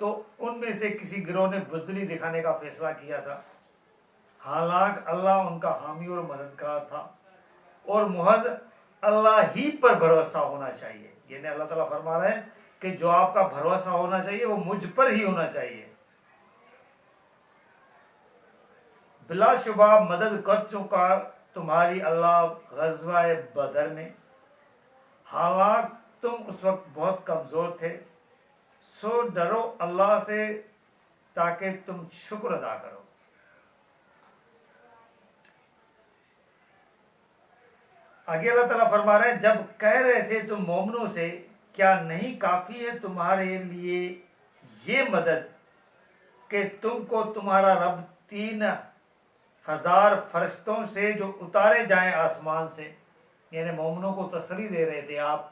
تو ان میں سے کسی گروہ نے بزدلی دکھانے کا فیصلہ کیا تھا، حالانکہ اللہ ان کا حامی اور مددگار تھا، اور محض اللہ ہی پر بھروسہ ہونا چاہیے. یعنی اللہ تعالیٰ فرما رہے ہیں کہ جو آپ کا بھروسہ ہونا چاہیے وہ مجھ پر ہی ہونا چاہیے. بلا شبہ مدد کر چکا تمہاری اللہ غزوہ بدر میں، حالانکہ تم اس وقت بہت کمزور تھے، سو ڈرو اللہ سے تاکہ تم شکر ادا کرو. آگے اللہ تعالیٰ فرما رہے ہیں جب کہہ رہے تھے تم مومنوں سے کیا نہیں کافی ہے تمہارے لیے یہ مدد کہ تم کو تمہارا رب 3000 فرشتوں سے جو اتارے جائیں آسمان سے. یعنی مومنوں کو تسلی دے رہے تھے آپ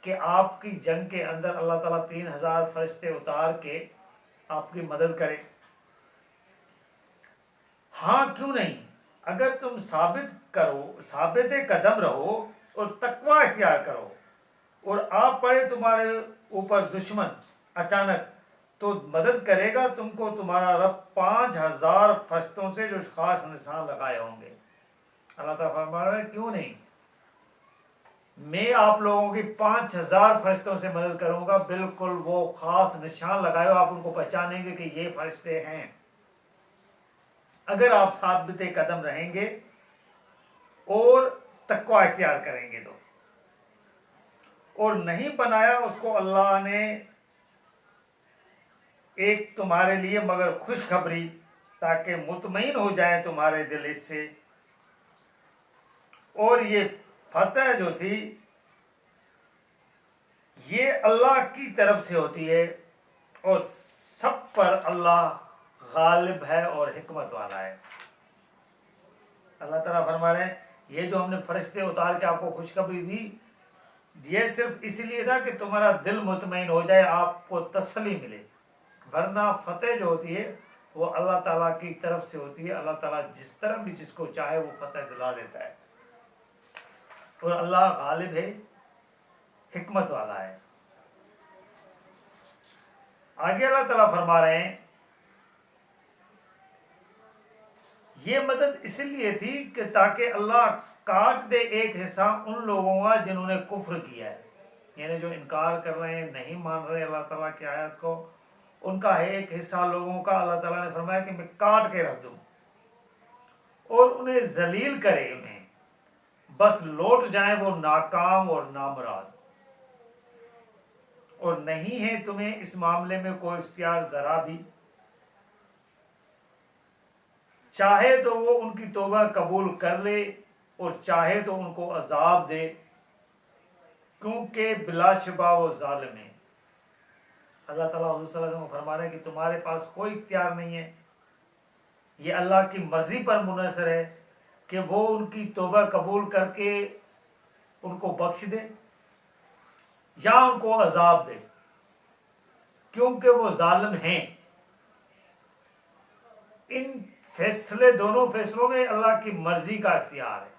کہ آپ کی جنگ کے اندر اللہ تعالیٰ 3000 فرشتے اتار کے آپ کی مدد کرے. ہاں کیوں نہیں اگر تم ثابت قدم رہو اور تقوی اختیار کرو اور آپ پڑے تمہارے اوپر دشمن اچانک، تو مدد کرے گا تم کو تمہارا رب 5000 فرشتوں سے جو خاص نشان لگائے ہوں گے. اللہ تعالیٰ فرما رہا ہے کیوں نہیں، میں آپ لوگوں کی 5000 فرشتوں سے مدد کروں گا، بالکل وہ خاص نشان لگائے ہو، آپ ان کو پہچانیں گے کہ یہ فرشتے ہیں اگر آپ ثابت قدم رہیں گے اور تقوی اختیار کریں گے تو. اور نہیں بنایا اس کو اللہ نے ایک تمہارے لیے مگر خوشخبری، تاکہ مطمئن ہو جائیں تمہارے دل اس سے. اور یہ فتح جو تھی یہ اللہ کی طرف سے ہوتی ہے، اور سب پر اللہ غالب ہے اور حکمت والا ہے. اللہ تعالیٰ فرما رہے ہیں یہ جو ہم نے فرشتے اتار کے آپ کو خوشخبری دی، یہ صرف اس لیے تھا کہ تمہارا دل مطمئن ہو جائے، آپ کو تسلی ملے، ورنہ فتح جو ہوتی ہے وہ اللہ تعالیٰ کی طرف سے ہوتی ہے. اللہ تعالیٰ جس طرح بھی جس کو چاہے وہ فتح دلا دیتا ہے، اور اللہ غالب ہے، حکمت والا ہے. آگے اللہ تعالیٰ فرما رہے ہیں یہ مدد اس لیے تھی کہ تاکہ اللہ کاٹ دے ایک حصہ ان لوگوں کا جنہوں نے کفر کیا ہے. یعنی جو انکار کر رہے ہیں، نہیں مان رہے اللہ تعالیٰ کی آیت کو، ان کا ایک حصہ لوگوں کا اللہ تعالیٰ نے فرمایا کہ میں کاٹ کے رکھ دوں اور انہیں ذلیل کرے، انہیں بس لوٹ جائیں وہ ناکام اور نامراد. اور نہیں ہے تمہیں اس معاملے میں کوئی اختیار ذرا بھی، چاہے تو وہ ان کی توبہ قبول کر لے اور چاہے تو ان کو عذاب دے، کیونکہ بلا شبہ وہ ظالم ہے. اللہ تعالیٰ حضور صلی اللہ علیہ وسلم فرما رہے ہیں کہ تمہارے پاس کوئی اختیار نہیں ہے، یہ اللہ کی مرضی پر منحصر ہے کہ وہ ان کی توبہ قبول کر کے ان کو بخش دے یا ان کو عذاب دے، کیونکہ وہ ظالم ہیں. ان دونوں فیصلوں میں اللہ کی مرضی کا اختیار ہے.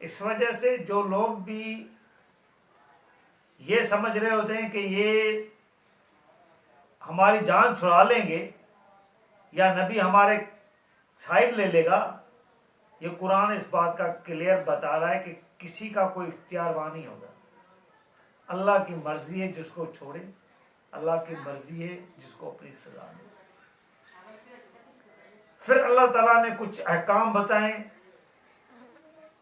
اس وجہ سے جو لوگ بھی یہ سمجھ رہے ہوتے ہیں کہ یہ ہماری جان چھڑا لیں گے یا نبی ہمارے سائڈ لے لے گا، یہ قرآن اس بات کا کلیئر بتا رہا ہے کہ کسی کا کوئی اختیار وہاں نہیں ہوگا. اللہ کی مرضی ہے جس کو چھوڑے، اللہ کی مرضی ہے جس کو اپنی سزا دے. پھر اللہ تعالیٰ نے کچھ احکام بتائیں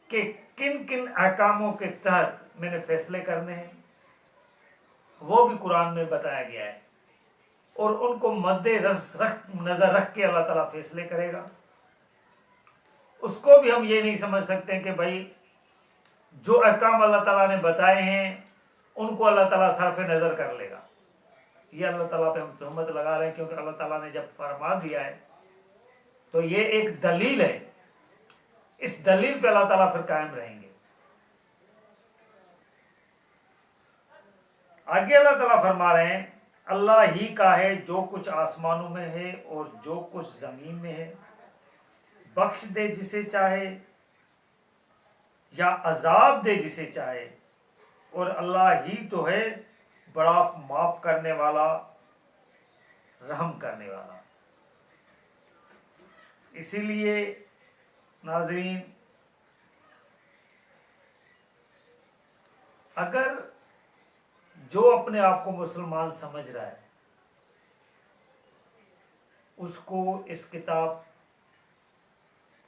کہ کن کن احکاموں کے تحت میں نے فیصلے کرنے ہیں، وہ بھی قرآن میں بتایا گیا ہے، اور ان کو مد نظر رکھ کے اللہ تعالیٰ فیصلے کرے گا. اس کو بھی ہم یہ نہیں سمجھ سکتے کہ بھائی جو احکام اللہ تعالیٰ نے بتائے ہیں ان کو اللہ تعالیٰ صرف نظر کر لے گا. یہ اللہ تعالیٰ پہ ہم تہمت لگا رہے ہیں، کیونکہ اللہ تعالیٰ نے جب فرما دیا ہے تو یہ ایک دلیل ہے، اس دلیل پہ اللہ تعالیٰ پھر قائم رہیں گے. آگے اللہ تعالیٰ فرما رہے ہیں اللہ ہی کا ہے جو کچھ آسمانوں میں ہے اور جو کچھ زمین میں ہے، بخش دے جسے چاہے یا عذاب دے جسے چاہے، اور اللہ ہی تو ہے بڑا معاف کرنے والا رحم کرنے والا. اسی لیے ناظرین اگر جو اپنے آپ کو مسلمان سمجھ رہا ہے اس کو اس کتاب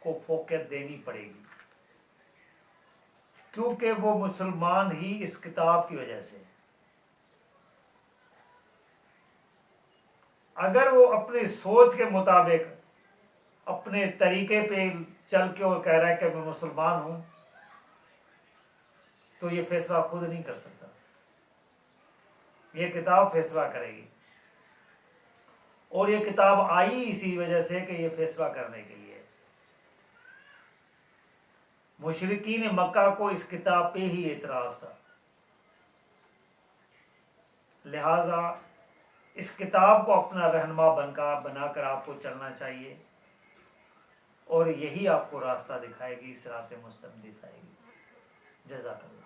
کو فوقیت دینی پڑے گی، کیونکہ وہ مسلمان ہی اس کتاب کی وجہ سے. اگر وہ اپنی سوچ کے مطابق اپنے طریقے پہ چل کے اور کہہ رہا ہے کہ میں مسلمان ہوں، تو یہ فیصلہ خود نہیں کر سکتا، یہ کتاب فیصلہ کرے گی. اور یہ کتاب آئی اسی وجہ سے کہ یہ فیصلہ کرنے کے لیے. مشرکین مکہ کو اس کتاب پہ ہی اعتراض تھا، لہٰذا اس کتاب کو اپنا رہنما بنا کر آپ کو چلنا چاہیے، اور یہی آپ کو راستہ دکھائے گی، صراط مستقیم دکھائے گی. جزاک اللہ.